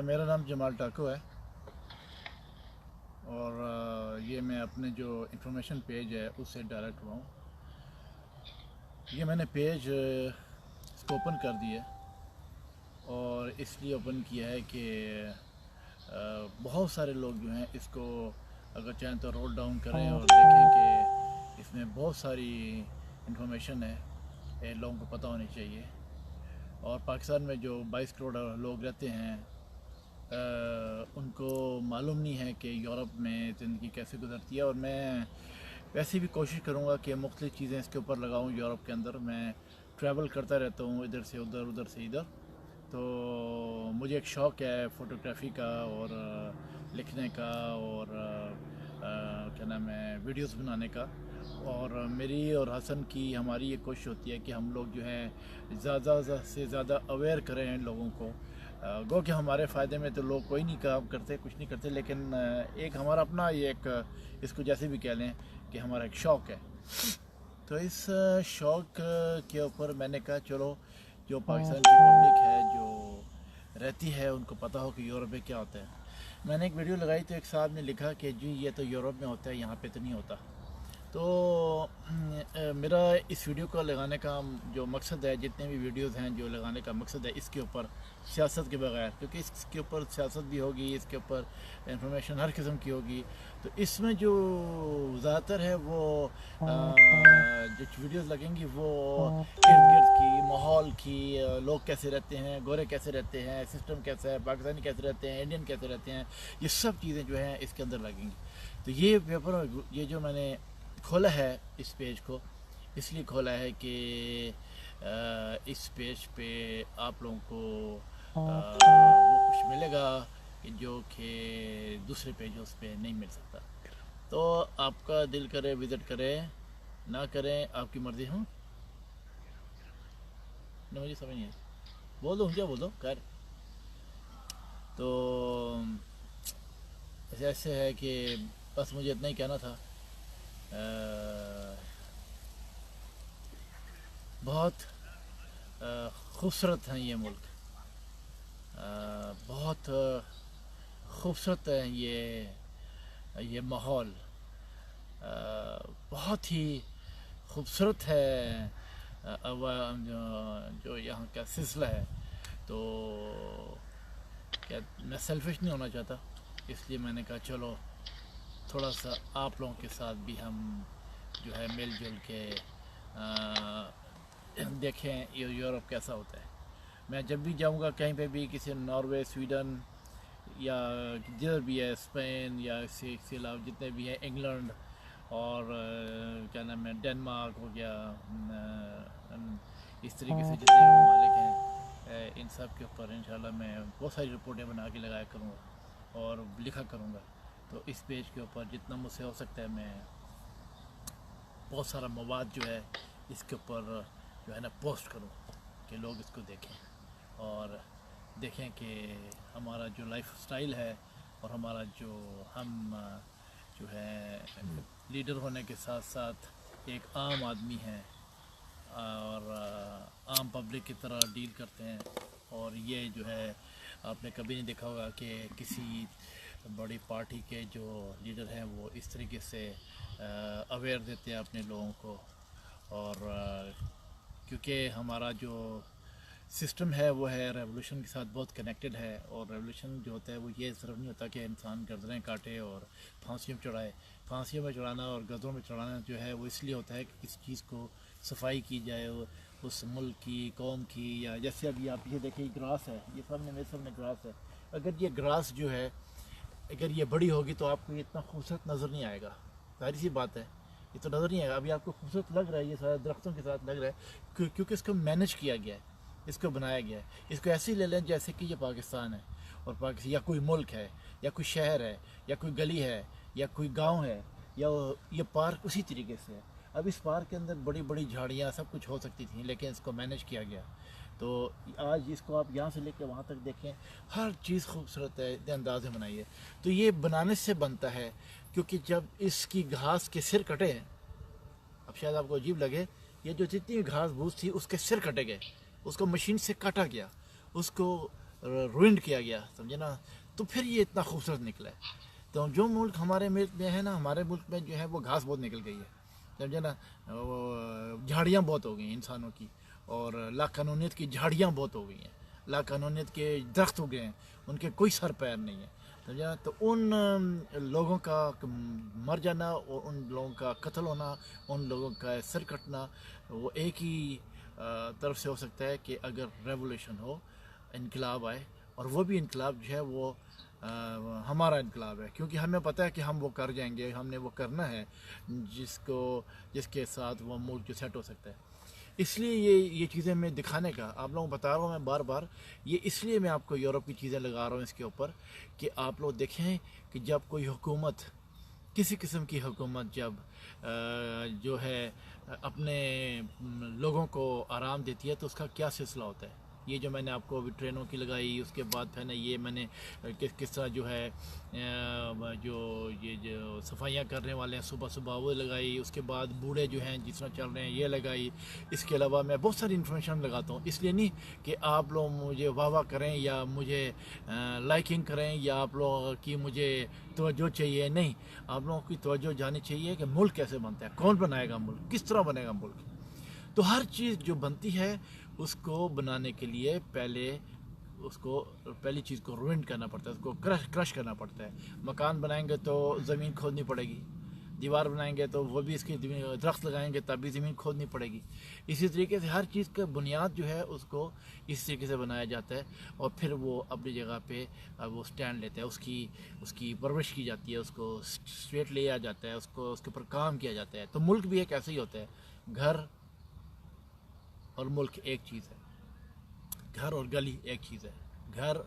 मेरा नाम जमाल टाको है और ये मैं अपने जो इंफॉर्मेशन पेज है उससे डायरेक्ट हुआ हूँ। ये मैंने पेज इसको ओपन कर दिया और इसलिए ओपन किया है कि बहुत सारे लोग जो हैं इसको अगर चाहें तो रोल डाउन करें और देखें कि इसमें बहुत सारी इंफॉर्मेशन है, ये लोगों को पता होनी चाहिए। और पाकिस्तान में जो 22 करोड़ लोग रहते हैं उनको मालूम नहीं है कि यूरोप में ज़िंदगी कैसे गुजरती है। और मैं वैसे भी कोशिश करूँगा कि मुख्तलिफ़ चीज़ें इसके ऊपर लगाऊँ। यूरोप के अंदर मैं ट्रैवल करता रहता हूँ, इधर से उधर, उधर से इधर, तो मुझे एक शौक़ है फ़ोटोग्राफ़ी का और लिखने का और क्या नाम है वीडियोस बनाने का। और मेरी और हसन की हमारी ये कोशिश होती है कि हम लोग जो है ज़्यादा से ज़्यादा अवेयर करें लोगों को। गो कि हमारे फ़ायदे में तो लोग कोई नहीं काम करते, कुछ नहीं करते, लेकिन एक हमारा अपना ये एक इसको जैसे भी कह लें कि हमारा एक शौक़ है। तो इस शौक़ के ऊपर मैंने कहा चलो जो पाकिस्तान की पब्लिक है जो रहती है उनको पता हो कि यूरोप में क्या होता है। मैंने एक वीडियो लगाई तो एक साहब ने लिखा कि जी ये तो यूरोप में होता है, यहाँ पे तो नहीं होता। तो मेरा इस वीडियो को लगाने का जो मकसद है, जितने भी वीडियोस हैं जो लगाने का मकसद है, इसके ऊपर सियासत के बगैर, क्योंकि इसके ऊपर सियासत भी होगी, इसके ऊपर इंफॉर्मेशन हर किस्म की होगी। तो इसमें जो ज़्यादातर है वो जो वीडियोस लगेंगी वो इर्द गिर्द की, माहौल की, लोग कैसे रहते हैं, गोरे कैसे रहते हैं, सिस्टम कैसा है, पाकिस्तानी कैसे रहते हैं, इंडियन कैसे रहते हैं, ये सब चीज़ें जो हैं इसके अंदर लगेंगी। तो ये पेपर, ये जो मैंने खोला है इस पेज को, इसलिए खोला है कि इस पेज पे आप लोगों को वो कुछ मिलेगा कि जो कि दूसरे पेजों पे नहीं मिल सकता। तो आपका दिल करे विज़िट करें, ना करें आपकी मर्ज़ी। हूँ ना, मुझे समझ नहीं है, बोल दो क्या बोल दो खैर। तो ऐसे है कि बस मुझे इतना ही कहना था। बहुत खूबसूरत हैं ये मुल्क, बहुत खूबसूरत है ये माहौल, बहुत ही खूबसूरत है जो यहाँ का सिलसिला है। तो क्या मैं सेल्फिश नहीं होना चाहता, इसलिए मैंने कहा चलो थोड़ा सा आप लोगों के साथ भी हम जो है मिल जुल के देखें यूरोप कैसा होता है। मैं जब भी जाऊंगा कहीं पे भी, किसी नॉर्वे, स्वीडन या जिधर भी है, स्पेन या इसके अलावा जितने भी हैं, इंग्लैंड और क्या नाम है डेनमार्क हो गया, इस तरीके से जितने ममालिक हैं, इन सब के ऊपर इंशाल्लाह मैं बहुत सारी रिपोर्टें बना के लगाया करूँगा और लिखा करूँगा। तो इस पेज के ऊपर जितना मुझसे हो सकता है मैं बहुत सारा मवाद जो है इसके ऊपर जो है ना पोस्ट करूँ कि लोग इसको देखें और देखें कि हमारा जो लाइफ स्टाइल है और हमारा जो हम जो है लीडर होने के साथ साथ एक आम आदमी हैं और आम पब्लिक की तरह डील करते हैं। और ये जो है आपने कभी नहीं देखा होगा कि किसी बड़ी पार्टी के जो लीडर हैं वो इस तरीके से अवेयर देते हैं अपने लोगों को। और क्योंकि हमारा जो सिस्टम है वो है रेवोल्यूशन के साथ बहुत कनेक्टेड है। और रेवोल्यूशन जो होता है वो ये सिर्फ नहीं होता कि इंसान गर्दनें काटे और फांसियों में चढ़ाए। फांसियों में चढ़ाना और गर्दनों में चढ़ाना जो है वो इसलिए होता है कि किसी चीज़ को सफाई की जाए उस मुल्क की, कौम की। या जैसे अभी आप ये देखिए ग्रास है, ये सामने मेरे सामने ग्रास है। अगर ये ग्रास जो है अगर ये बड़ी होगी तो आपको ये इतना खूबसूरत नज़र नहीं आएगा, सारी सी बात है, ये तो नज़र नहीं आएगा। अभी आपको खूबसूरत लग रहा है, ये सारे दरख्तों के साथ लग रहा है क्योंकि इसको मैनेज किया गया है, इसको बनाया गया है। इसको ऐसे ही ले लें जैसे कि ये पाकिस्तान है और पाकिस्तान या कोई मुल्क है या कोई शहर है या कोई गली है या कोई गांव है या ये पार्क उसी तरीके से है। अब इस पार्क के अंदर बड़ी बड़ी झाड़ियाँ सब कुछ हो सकती थी, लेकिन इसको मैनेज किया गया। तो आज इसको आप यहाँ से लेकर वहाँ तक देखें, हर चीज़ खूबसूरत है, इतने अंदाज में बनाई है। तो ये बनाने से बनता है क्योंकि जब इसकी घास के सिर कटे, अब शायद आपको अजीब लगे, ये जो जितनी घास भूस थी उसके सिर कटे गए, उसको मशीन से काटा गया, उसको रुइंड किया गया, समझे ना, तो फिर ये इतना खूबसूरत निकला है। तो जो मुल्क हमारे मुल्क में है ना, हमारे मुल्क में जो है वो घास बहुत निकल गई है, समझे ना, झाड़ियाँ बहुत हो गई हैं इंसानों की, और लाकानूनियत की झाड़ियाँ बहुत हो गई हैं, लाकानूनियत के दरख्त हो गए हैं, उनके कोई सर पैर नहीं है, समझे ना। तो उन लोगों का मर जाना और उन लोगों का कत्ल होना, उन लोगों का सर कटना, वो एक ही तरफ से हो सकता है कि अगर रेवोल्यूशन हो, इनकलाब आए, और वो भी इनकलाब जो है वो हमारा इनकलाब है, क्योंकि हमें पता है कि हम वो कर जाएंगे, हमने वो करना है जिसके साथ वो मुल्क जो सेट हो सकता है। इसलिए ये चीज़ें मैं दिखाने का आप लोगों को बता रहा हूँ मैं बार बार, ये इसलिए मैं आपको यूरोप की चीज़ें लगा रहा हूँ इसके ऊपर, कि आप लोग देखें कि जब कोई हुकूमत, किसी किस्म की हुकूमत जब जो है अपने लोगों को आराम देती है तो उसका क्या सिलसिला होता है। ये जो मैंने आपको अभी ट्रेनों की लगाई, उसके बाद फिर ना ये मैंने किस तरह जो है जो सफाइयाँ करने वाले हैं सुबह सुबह वो लगाई, उसके बाद बूढ़े जो हैं जिस तरह चल रहे हैं ये लगाई। इसके अलावा मैं बहुत सारी इन्फॉर्मेशन लगाता हूँ, इसलिए नहीं कि आप लोग मुझे वाह वाह करें या मुझे लाइकिंग करें या आप लोगों की मुझे तवज्जो चाहिए, नहीं, आप लोगों की तवज्जो जानी चाहिए कि मुल्क कैसे बनता है, कौन बनाएगा मुल्क, किस तरह बनेगा मुल्क। तो हर चीज़ जो बनती है उसको बनाने के लिए पहली चीज़ को रुइन करना पड़ता है, उसको क्रश करना पड़ता है। मकान बनाएंगे तो ज़मीन खोदनी पड़ेगी, दीवार बनाएंगे तो वो भी इसकी दरख्त लगाएंगे तब भी ज़मीन खोदनी पड़ेगी। इसी तरीके से हर चीज़ का बुनियाद जो है उसको इस तरीके से बनाया जाता है, और फिर वो अपनी जगह पे वो स्टैंड लेता है, उसकी परवरिश की जाती है, उसको स्ट्रेट लिया जाता है, उसके ऊपर काम किया जाता है। तो मुल्क भी एक ऐसे ही होता है, घर और मुल्क एक चीज़ है, घर और गली एक चीज़ है, घर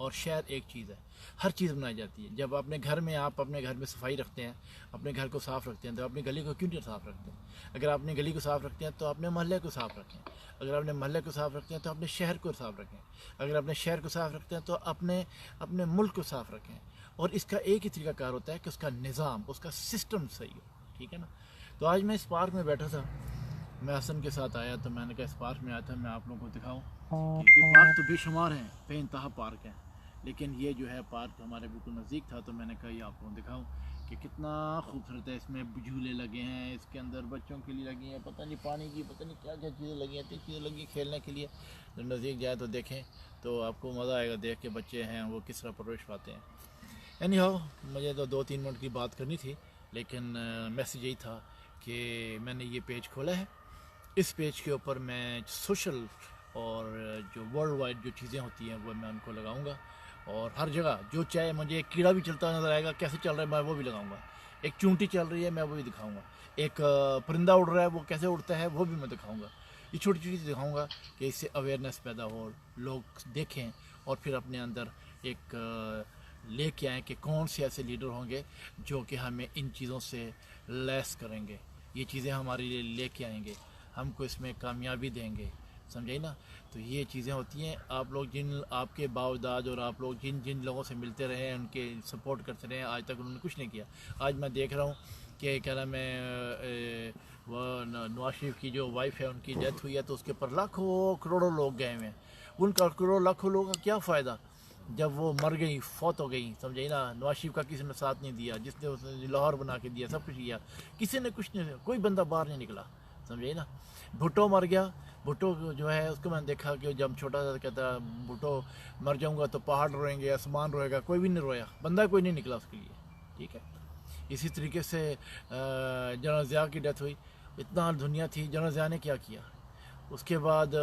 और शहर एक चीज़ है, हर चीज़ बनाई जाती है। जब अपने घर में आप अपने घर में सफाई रखते हैं, अपने घर को साफ़ रखते हैं, तो अपनी गली को क्यों नहीं साफ़ रखते हैं? अगर अपनी गली को साफ़ रखते हैं तो अपने मोहल्ले को साफ़ रखें, अगर अपने मोहल्ले को साफ़ रखते हैं तो अपने शहर को साफ़ रखें, अगर अपने शहर को साफ़ रखते हैं तो अपने मुल्क को साफ़ रखें। और इसका एक ही तरीकाकार होता है कि उसका निज़ाम, उसका सिस्टम सही हो, ठीक है ना। तो आज मैं इस पार्क में बैठा था, मैं हसन के साथ आया, तो मैंने कहा इस पार्क में आया था मैं आप लोगों को दिखाऊं कि पार्क तो बेशुमार हैं, बेइंतहा पार्क हैं, लेकिन ये जो है पार्क हमारे बिल्कुल नज़दीक था, तो मैंने कहा ये आप लोगों को दिखाऊं कि कितना खूबसूरत है। इसमें झूले लगे हैं, इसके अंदर बच्चों के लिए लगी हैं, पता नहीं पानी की पता नहीं क्या क्या चीज़ें लगी हैं, 3 चीज़ें लगी खेलने के लिए। जब नज़दीक जाए तो देखें तो आपको मज़ा आएगा देख के बच्चे हैं वो किस तरह परवरिश पाते हैं। एनी हाउ, मुझे तो 2-3 मिनट की बात करनी थी, लेकिन मैसेज यही था कि मैंने ये पेज खोला है, इस पेज के ऊपर मैं सोशल और जो वर्ल्ड वाइड जो चीज़ें होती हैं वो मैं उनको लगाऊंगा, और हर जगह जो चाहे मुझे एक कीड़ा भी चलता नज़र आएगा कैसे चल रहा है मैं वो भी लगाऊंगा, एक चूंटी चल रही है मैं वो भी दिखाऊंगा, एक परिंदा उड़ रहा है वो कैसे उड़ता है वो भी मैं दिखाऊंगा। ये छोटी छोटी दिखाऊंगा कि इससे अवेयरनेस पैदा हो, लोग देखें और फिर अपने अंदर एक लेके आएँ कि कौन से ऐसे लीडर होंगे जो कि हमें इन चीज़ों से लैस करेंगे, ये चीज़ें हमारे लिए लेके आएंगे, हमको इसमें कामयाबी देंगे, समझे ना। तो ये चीज़ें होती हैं, आप लोग जिन आपके बावदाद और आप लोग जिन जिन लोगों से मिलते रहे हैं, उनके सपोर्ट करते रहे, आज तक उन्होंने कुछ नहीं किया। आज मैं देख रहा हूँ कि क्या नाम है वो नवाज शरीफ की जो वाइफ है उनकी डेथ हुई है, तो उसके ऊपर लाखों करोड़ों लोग गए हुए हैं। उनका करोड़ों लाखों लोगों का क्या फ़ायदा जब वो मर गई, फौत हो गई, समझे ना। नवाज शरीफ का किसी ने साथ नहीं दिया, जिसने उसने लाहौर बना के दिया, सब कुछ किया, किसी ने कुछ नहीं, कोई बंदा बाहर नहीं निकला, समझे ना। भुट्टो मर गया, भुट्टो जो है उसको मैंने देखा कि जब छोटा था कहता भुट्टो मर जाऊंगा तो पहाड़ रोएंगे, आसमान रोएगा, कोई भी नहीं रोया, बंदा कोई नहीं निकला उसके लिए, ठीक है। इसी तरीके से जनरल ज़िया की डेथ हुई, इतना दुनिया थी, जनरल ज़िया ने क्या किया। उसके बाद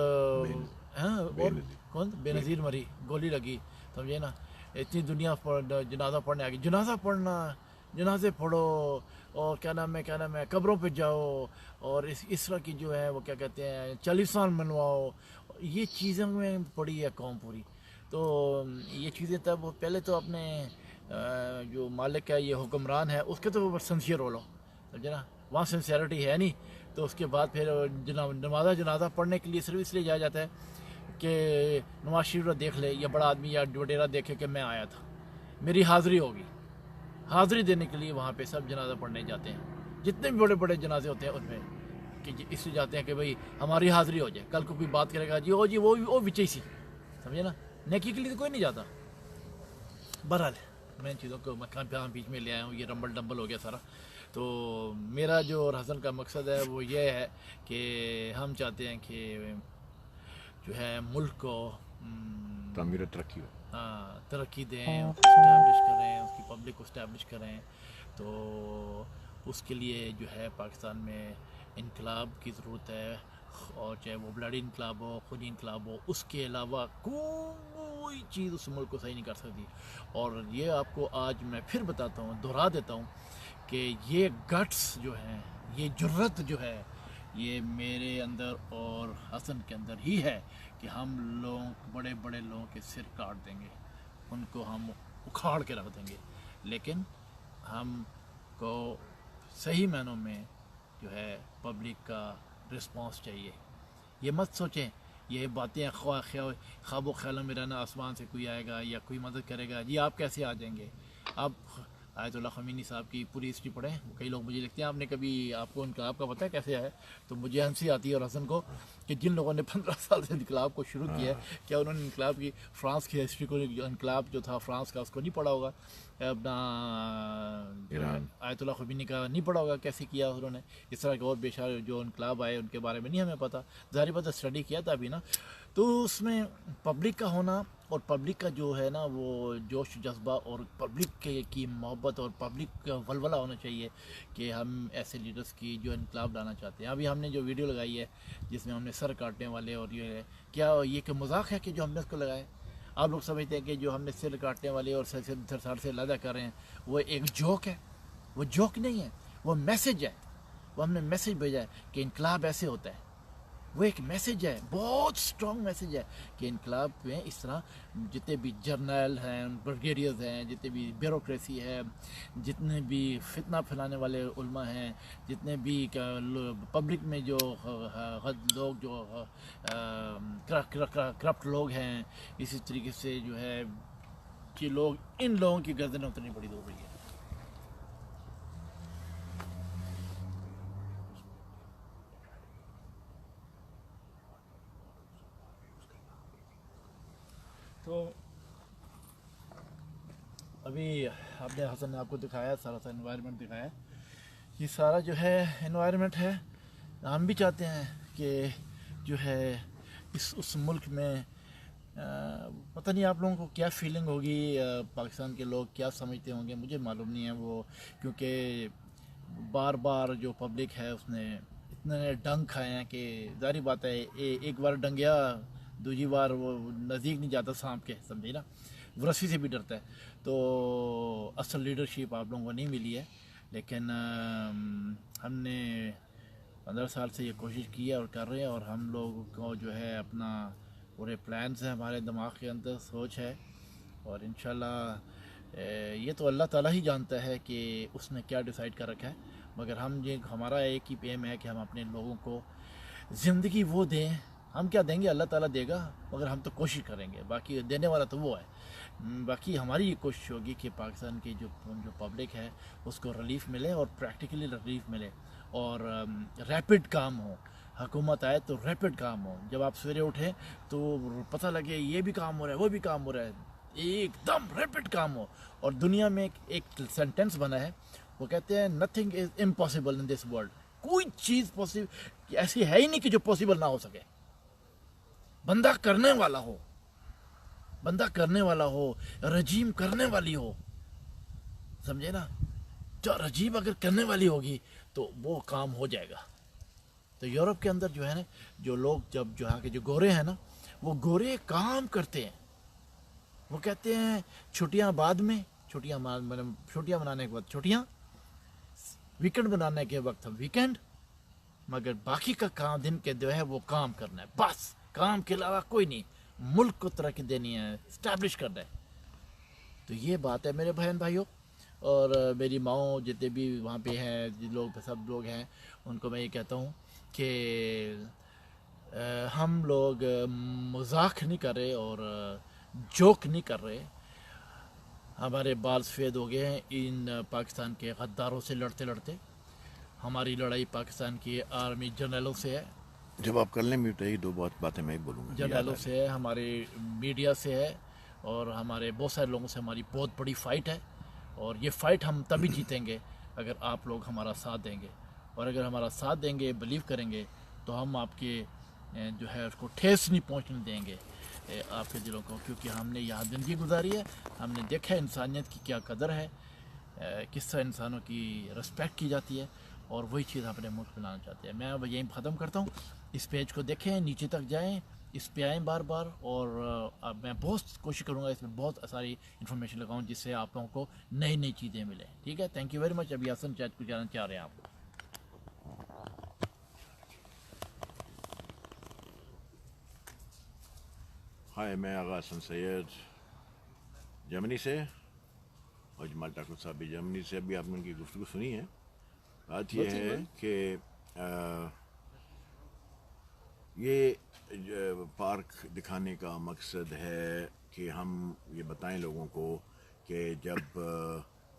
हाँ, और कौन, बेनज़ीर मरी, गोली लगी, समझे ना। इतनी दुनिया जनाजा पढ़ने आ गई, जनाजा पढ़ना, जनाजे पढ़ो, और क्या नाम है कब्रों पे जाओ, और इस तरह की जो है वो क्या कहते हैं चालीसान मनवाओ, ये चीज़ें में पड़ी है कौम पूरी। तो ये चीज़ें तब पहले तो अपने जो मालिक है, ये हुक्मरान है, उसके तो ऊपर सिंसियर हो लो, समझे ना, वहाँ सिंसियरिटी है नहीं। तो उसके बाद फिर जनाजा पढ़ने के लिए सिर्फ इसलिए जाया जाता है कि नवाज शरीफ देख ले, या बड़ा आदमी या वडेरा देखे कि मैं आया था, मेरी हाज़िरी होगी, हाज़िरी देने के लिए वहाँ पे सब जनाजा पढ़ने जाते हैं। जितने भी बड़े बड़े जनाजे होते हैं उनमें कि इसलिए जाते हैं कि भाई हमारी हाज़िरी हो जाए, कल को कोई बात करेगा जी वो विचई सी, समझे ना, नेकी के लिए तो कोई नहीं जाता। बहरहाल मैं इन चीज़ों को मकान पे बीच में ले आया हूँ, ये रंबल डम्बल हो गया सारा। तो मेरा जो और हसन का मकसद है वो ये है कि हम चाहते हैं कि जो है मुल्क को तामीर तरक्की हो, तरक्की दें, उसको इस्टेब्लिश करें, उसकी पब्लिक को इस्टेब्लिश करें। तो उसके लिए जो है पाकिस्तान में इनकलाब की ज़रूरत है, और चाहे वो ब्लडी इनकलाब हो, खूनी इनकलाब हो, उसके अलावा कोई चीज़ उस मुल्क को सही नहीं कर सकती। और ये आपको आज मैं फिर बताता हूँ, दोहरा देता हूँ कि ये गट्स जो हैं, ये जुर्रत जो है, ये मेरे अंदर और हसन के अंदर ही है कि हम लोग बड़े बड़े लोगों के सिर काट देंगे, उनको हम उखाड़ के रख देंगे। लेकिन हमको सही मानों में जो है पब्लिक का रिस्पांस चाहिए। ये मत सोचें ये बातें ख्वाब ख्यालों में रहना, आसमान से कोई आएगा या कोई मदद करेगा, जी आप कैसे आ जाएंगे। आप आयतुल्लाह ख़मीनी साहब की पूरी हिस्ट्री पढ़ें। कई लोग मुझे लिखते हैं आपने कभी, आपको इनकलाब का पता है कैसे आया, तो मुझे हंसी आती है और हसन को कि जिन लोगों ने 15 साल से इनकलाब को शुरू किया है, क्या उन्होंने इनकलाब की फ्रांस की हिस्ट्री को, इनकलाब जो था फ्रांस का, उसको नहीं पढ़ा होगा, अपना आयतुल्लाह ख़मीनी का नहीं पढ़ा होगा कैसे किया उन्होंने। इस तरह के और बेशुमार जो इनकलाब आए उनके बारे में नहीं हमें पता, ज़ाहिर बात है स्टडी किया था अभी ना। तो उसमें पब्लिक का होना और पब्लिक का जो है ना वो जोश जज्बा और पब्लिक की मोहब्बत और पब्लिक का वलवला होना चाहिए कि हम ऐसे लीडर्स की जो इनकलाब लाना चाहते हैं। अभी हमने जो वीडियो लगाई है जिसमें हमने सर काटने वाले, और ये क्या ये कि मजाक है कि जो हमने उसको लगाया, आप लोग समझते हैं कि जो हमने सिर काटने वाले और सर से लदा कर रहे हैं वो एक जोक है। वो जोक नहीं है, वो मैसेज है। वो हमने मैसेज भेजा है कि इनकलाब ऐसे होता है। वो एक मैसेज है, बहुत स्ट्रॉन्ग मैसेज है कि इनकलाब में इस तरह जितने भी जर्नल हैं, ब्रिगेडियर्स हैं, जितने भी ब्यूरोक्रेसी है, जितने भी फितना फैलाने वाले उल्मा हैं, जितने भी पब्लिक में जो लोग जो करप्ट लोग हैं, इसी तरीके से जो है कि लोग, इन लोगों की गर्दनें उतनी बड़ी हो रही है। तो अभी आपने हसन ने आपको दिखाया सारा सा एनवायरनमेंट दिखाया। ये सारा जो है एनवायरनमेंट है, हम भी चाहते हैं कि जो है उस मुल्क में पता नहीं आप लोगों को क्या फीलिंग होगी, पाकिस्तान के लोग क्या समझते होंगे, मुझे मालूम नहीं है वो, क्योंकि बार बार जो पब्लिक है उसने इतने डंग खाए हैं कि ज़ाहिर बात है एक बार डंगिया दूसरी बार वो नज़दीक नहीं जाता सांप के, समझे ना, वो रस्सी से भी डरता है। तो असल लीडरशिप आप लोगों को नहीं मिली है, लेकिन हमने 15 साल से ये कोशिश की है और कर रहे हैं, और हम लोग को जो है अपना पूरे प्लान्स हैं, हमारे दिमाग के अंदर सोच है, और इंशाल्लाह ये तो अल्लाह ताला ही जानता है कि उसने क्या डिसाइड कर रखा है। मगर हम ये हमारा एक ही एम है कि हम अपने लोगों को ज़िंदगी वो दें, हम क्या देंगे अल्लाह ताला देगा, मगर हम तो कोशिश करेंगे, बाकी देने वाला तो वो है। बाकी हमारी ये कोशिश होगी कि पाकिस्तान की जो पब्लिक है उसको रिलीफ मिले, और प्रैक्टिकली रिलीफ मिले, और रैपिड काम हो। हुकूमत आए तो रैपिड काम हो, जब आप सवेरे उठें तो पता लगे ये भी काम हो रहा है, वो भी काम हो रहा है, एकदम रैपिड काम हो। और दुनिया में एक सेंटेंस बना है, वो कहते हैं nothing is impossible in this world. कोई चीज़ पॉसिबल ऐसी है ही नहीं कि जो पॉसिबल ना हो सके। बंदा करने वाला हो, बंदा करने वाला हो, रजीम करने वाली हो, समझे ना। जो रजीम अगर करने वाली होगी तो वो काम हो जाएगा। तो यूरोप के अंदर जो है ना, जो लोग जब जो यहाँ के जो गोरे हैं ना, वो गोरे काम करते हैं। वो कहते हैं छुट्टियाँ बाद में, छुट्टियाँ मनाने के बाद छुट्टियाँ, वीकेंड बनाने के वक्त हम वीकेंड, मगर बाकी का काम दिन के जो है वो काम करना है, बस काम के अलावा कोई नहीं। मुल्क को तरक्की देनी है, इस्टेब्लिश करना है। तो ये बात है मेरे बहन भाइयों, और मेरी माओ जितने भी वहाँ पे हैं, जिन लोग सब लोग हैं, उनको मैं ये कहता हूँ कि हम लोग मजाक नहीं कर रहे और जोक नहीं कर रहे। हमारे बाल सफ़ेद हो गए हैं इन पाकिस्तान के गद्दारों से लड़ते लड़ते। हमारी लड़ाई पाकिस्तान की आर्मी जनरलों से है, जब आप कर लें म्यूट है, दो बातें मैं ही बोलूँगा। जर्नलों से है, हमारे मीडिया से है, और हमारे बहुत सारे लोगों से हमारी बहुत बड़ी फ़ाइट है, और ये फ़ाइट हम तभी जीतेंगे अगर आप लोग हमारा साथ देंगे, और अगर हमारा साथ देंगे, बिलीव करेंगे, तो हम आपके जो है उसको ठेस नहीं पहुंचने देंगे आपके दिलों को, क्योंकि हमने यहाँ ज़िंदगी गुजारी है, हमने देखा है इंसानियत की क्या कदर है, किस तरह इंसानों की रिस्पेक्ट की जाती है, और वही चीज़ हम अपने मुल्क में लाना चाहते हैं। मैं अब यहीं ख़त्म करता हूँ। इस पेज को देखें, नीचे तक जाएं, इस पे आएँ बार बार, और अब मैं बहुत कोशिश करूँगा इसमें बहुत सारी इन्फॉर्मेशन लगाऊँ जिससे आप लोगों को नई नई चीज़ें मिलें। ठीक है, थैंक यू वेरी मच। अभी हसन चैट को जाना चाह रहे हैं आप। हाय, मैं आगा हसन सैयद जर्मनी से, और जमाल ठाकुर साहब भी जर्मनी से। अभी आपने उनकी गुफ्तगू सुनी है। बात यह है कि ये पार्क दिखाने का मकसद है कि हम ये बताएं लोगों को कि जब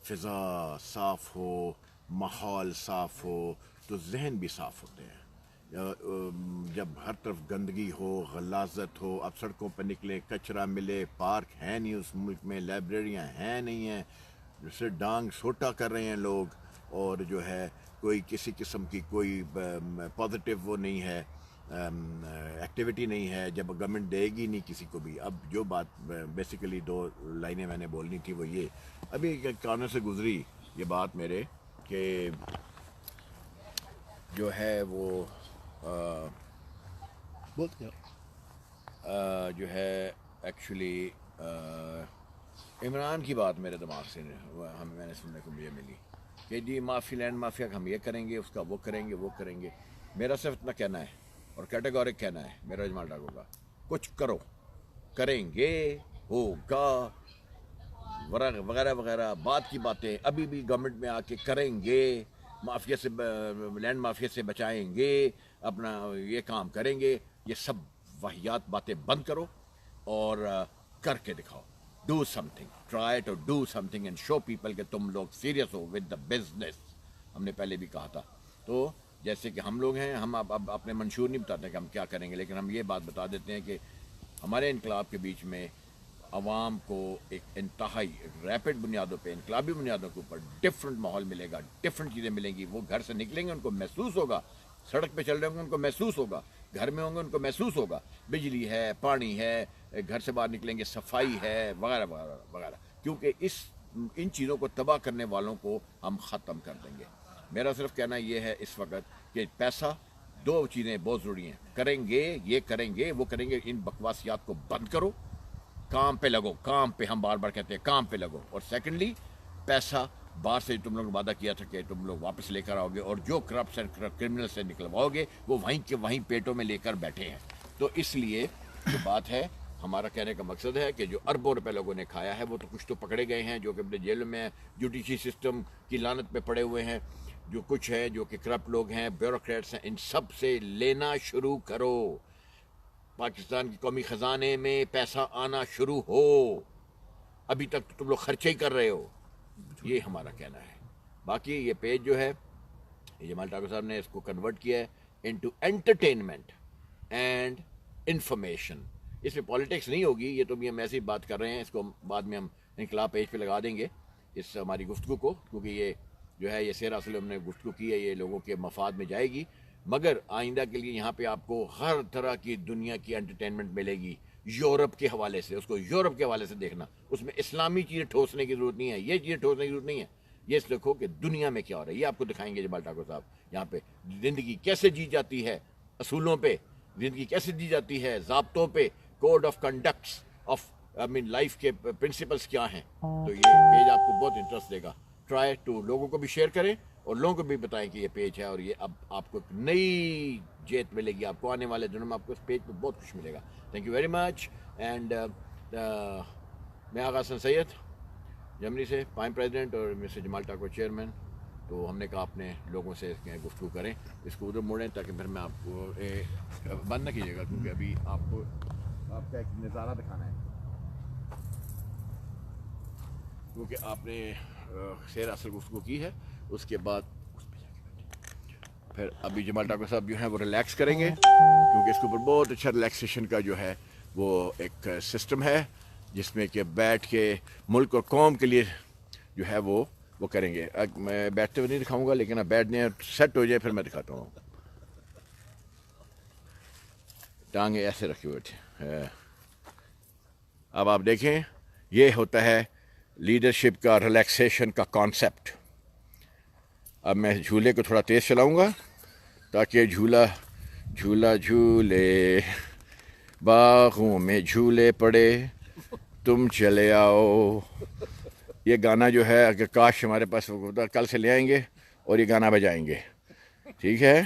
फ़िज़ा साफ़ हो, माहौल साफ़ हो, तो जहन भी साफ़ होते हैं। जब हर तरफ गंदगी हो, गलाजत हो, अब सड़कों पर निकले, कचरा मिले, पार्क है नहीं उस मुल्क में, लाइब्रेरियाँ हैं नहीं हैं, जैसे डांग सोटा कर रहे हैं लोग, और जो है कोई किसी किस्म की कोई पॉजिटिव वो नहीं है, एक्टिविटी नहीं है, जब गवर्नमेंट देगी नहीं किसी को भी। अब जो बात बेसिकली दो लाइनें मैंने बोलनी थी वो ये, अभी कानों से गुजरी ये बात मेरे कि जो है वो जो है एक्चुअली इमरान की बात मेरे दिमाग से मैंने सुनने को मुझे मिली कि जी माफ़ी लैंड माफिया हम ये करेंगे, उसका वो करेंगे, वो करेंगे। मेरा सिर्फ इतना कहना है और कैटेगोरिक कहना है मेरा जमाल ठाकुर का, कुछ करो, करेंगे, होगा, वगैरह वगैरह बात की बातें अभी भी गवर्नमेंट में आके करेंगे, माफिया से लैंड माफिया से बचाएंगे, अपना ये काम करेंगे, ये सब वाहियात बातें बंद करो और करके दिखाओ। Do something, try to do something and show people कि तुम लोग सीरियस हो विद द बिजनेस। हमने पहले भी कहा था। तो जैसे कि हम लोग हैं, हम अब अपने मंशूर नहीं बताते कि हम क्या करेंगे, लेकिन हम ये बात बता देते हैं कि हमारे इनकलाब के बीच में आवाम को एक इंतहाई रैपिड बुनियादों पे, इनकलाबी बुनियादों के ऊपर डिफरेंट माहौल मिलेगा, डिफरेंट चीज़ें मिलेंगी। वो घर से निकलेंगे उनको महसूस होगा, सड़क पे चल रहे होंगे उनको महसूस होगा, घर में होंगे उनको महसूस होगा, बिजली है, पानी है, घर से बाहर निकलेंगे सफाई है, वगैरह वगैरह वगैरह, क्योंकि इन चीज़ों को तबाह करने वालों को हम ख़त्म कर देंगे। मेरा सिर्फ कहना ये है इस वक्त कि पैसा, दो चीज़ें बहुत ज़रूरी हैं, करेंगे, ये करेंगे, वो करेंगे, इन बकवासियात को बंद करो, काम पे लगो, काम पे, हम बार बार कहते हैं काम पे लगो। और सेकंडली पैसा बाहर से तुम लोग वादा किया था कि तुम लोग वापस लेकर आओगे, और जो करप्ट एंड क्रिमिनल से निकलवाओगे वो वहीं के वहीं पेटों में लेकर बैठे हैं। तो इसलिए जो बात है, हमारा कहने का मकसद है कि जो अरबों रुपए लोगों ने खाया है वो तो कुछ तो पकड़े गए हैं जो कि अपने जेल में जुडिशरी सिस्टम की लानत पे पड़े हुए हैं, जो कुछ है जो कि करप्ट लोग हैं, ब्यूरोक्रेट्स हैं, इन सब से लेना शुरू करो। पाकिस्तान के कौमी ख़जाने में पैसा आना शुरू हो, अभी तक तो तुम लोग खर्चे ही कर रहे हो, ये हमारा कहना है। बाकी ये पेज जो है, जमाल ठाकुर साहब ने इसको कन्वर्ट किया है इनटू एंटरटेनमेंट एंड इंफॉर्मेशन। इसमें पॉलिटिक्स नहीं होगी, ये तो भी हम ऐसे ही बात कर रहे हैं, इसको बाद में हम इनकलाब पेज पे लगा देंगे इस हमारी गुफ्तगू को, क्योंकि ये जो है ये सेर असल हमने गुफ्तगू की है, ये लोगों के मफाद में जाएगी। मगर आइंदा के लिए यहाँ पे आपको हर तरह की दुनिया की एंटरटेनमेंट मिलेगी यूरोप के हवाले से, उसको यूरोप के हवाले से देखना, उसमें इस्लामी चीज़ें ठोसने की ज़रूरत नहीं है, ये चीज़ें ठोसने की ज़रूरत नहीं है। ये देखो कि दुनिया में क्या हो रहा है, ये आपको दिखाएंगे जमाल ठाकुर साहब। यहाँ पे ज़िंदगी कैसे जी जाती है, असूलों पे ज़िंदगी कैसे जी जाती है, ज़ाब्तों पे, code of conducts of life के प्रिंसिपल्स क्या हैं। तो ये पेज आपको बहुत इंटरेस्ट देगा। ट्राई टू लोगों को भी शेयर करें और लोगों को भी बताएं कि ये पेज है, और ये अब आपको एक नई जेत मिलेगी, आपको आने वाले दिनों में आपको इस पेज पर बहुत कुछ मिलेगा। Thank you very much. And मैं आगा हसन सैयद जर्मनी से, पाइम प्रेसिडेंट, और मिस्टर जमाल ठाकुर चेयरमैन। तो हमने कहा अपने लोगों से गुफ्तगू करें, इसको उधर मोड़ें ताकि फिर मैं आपको बंद न कीजिएगा, क्योंकि अभी आपको आपका एक नज़ारा दिखाना है, क्योंकि आपने शेर असल गुफ्तगू की है, उसके बाद پھر ابھی جمال ڈاکٹر صاحب جو ہیں وہ ریلیکس کریں گے کیونکہ اس کے اوپر بہت اچھا ریلیکسیشن کا جو ہے وہ ایک سسٹم ہے جس میں کہ بیٹھ کے ملک اور قوم کے لیے جو ہے وہ کریں گے. میں بیٹھتے ہوئے نہیں دکھاؤں گا لیکن اب بیٹھنے سیٹ ہو جائے پھر میں دکھاتا ہوں. ٹانگیں ایسے رکھے ہوئے تھے. اب آپ دیکھیں یہ ہوتا ہے لیڈرشپ کا ریلیکسیشن کا کانسیپٹ. اب میں جھولے کو تھوڑا تیز چلاؤں گا تاکہ جھولا جھولے باغوں میں جھولے پڑے تم چلے آؤ. یہ گانا جو ہے اگر کاش ہمارے پاس ہوتا کل سے لے آئیں گے اور یہ گانا بجائیں گے. ٹھیک ہے.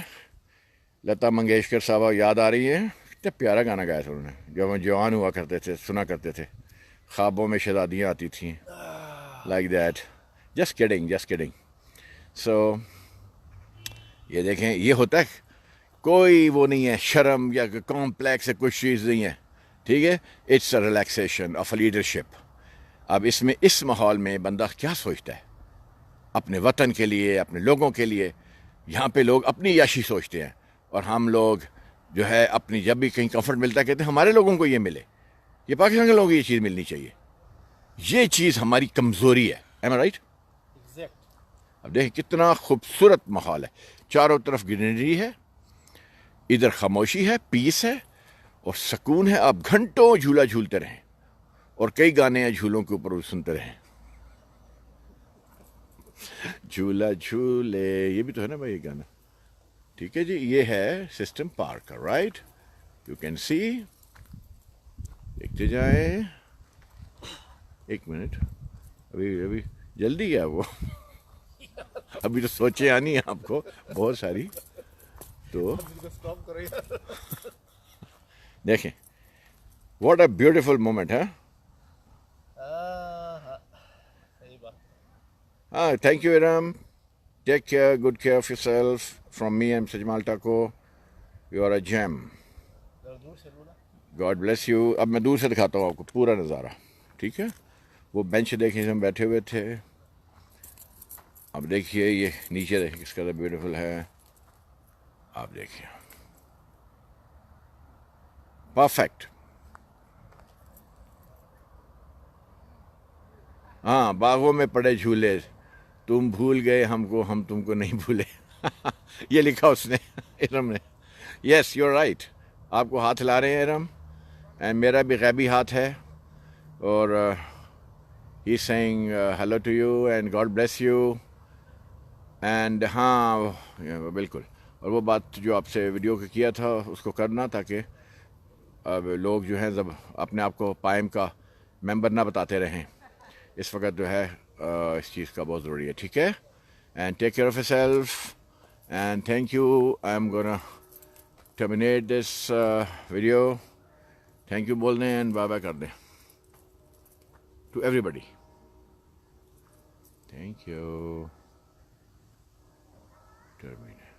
لتا منگیشکر صاحبہ یاد آ رہی ہے. کتنا پیارا گانا گایا تھا انہوں نے جب ہم جوان ہوا کرتے تھے سنا کرتے تھے. خوابوں میں شہزادیاں آتی تھیں like that. Just kidding. So یہ دیکھیں یہ ہوتا ہے کوئی وہ نہیں ہے شرم یا کمپلیکس ہے کچھ چیز نہیں ہے. ٹھیک ہے. It's a relaxation of a leadership. اب اس میں اس ماحول میں بندہ کیا سوچتا ہے اپنے وطن کے لیے اپنے لوگوں کے لیے. یہاں پہ لوگ اپنی یاشی سوچتے ہیں اور ہم لوگ جو ہے اپنی جب بھی کہیں کمفرٹ ملتا ہے کہتے ہیں ہمارے لوگوں کو یہ ملے. یہ پاکستان کے لوگوں کو یہ چیز ملنی چاہیے. یہ چیز ہماری کمزوری ہے. ایم آئی رائٹ؟ اب دیکھیں کتنا خوبصورت ماحول ہے. چاروں طرف گرینری ہے. ادھر خاموشی ہے پیس ہے اور سکون ہے. آپ گھنٹوں جھولا جھولتے رہیں اور کئی گانے ہیں جھولوں کے اوپر سنتے رہیں. جھولا جھولے یہ بھی تو ہے نا بھائی یہ گانا. ٹھیک ہے جی. یہ ہے سسٹم پارک کا رائٹ. You can see. دیکھتے جائیں. ایک منٹ ابھی جلدی ہے وہ ابھی تو سوچیں آنی ہے آپ کو بہت ساری. تو دیکھیں واٹ اے بیوٹیفل مومنٹ ہے. ہاں thank you Iram. Take care good care of yourself from me and سجمال ٹاکو. You are a gem. God bless you. اب میں دور سے دکھاتا ہوں آپ کو پورا نظارہ. ٹھیک ہے. وہ بینچ دیکھیں ہم بیٹھے ہوئے تھے. اب دیکھیے یہ نیچے دیکھیں کس قدر بیوٹیفل ہے. آپ دیکھیے پرفیکٹ. ہاں باغوں میں پڑے جھولے تم بھول گئے ہم کو ہم تم کو نہیں بھولے. یہ لکھا اس نے ارم نے. Yes you are right. آپ کو ہاتھ لا رہے ہیں ارم. اینڈ میرا بھی غیبی ہاتھ ہے اور ہی sing hello to you and God bless you. And ہاں بالکل. اور وہ بات جو آپ سے ویڈیو کا کیا تھا اس کو کرنا تاکہ اب لوگ جو ہیں جب اپنے آپ کو پائم کا ممبر نہ بتاتے رہیں. اس وقت جو ہے اس چیز کا بہت ضروری ہے. ٹھیک ہے. And take care of yourself and thank you. I am gonna terminate this video. Thank you بول دیں اینڈ بائے بائے کر دیں to everybody. Thank you. Terminate.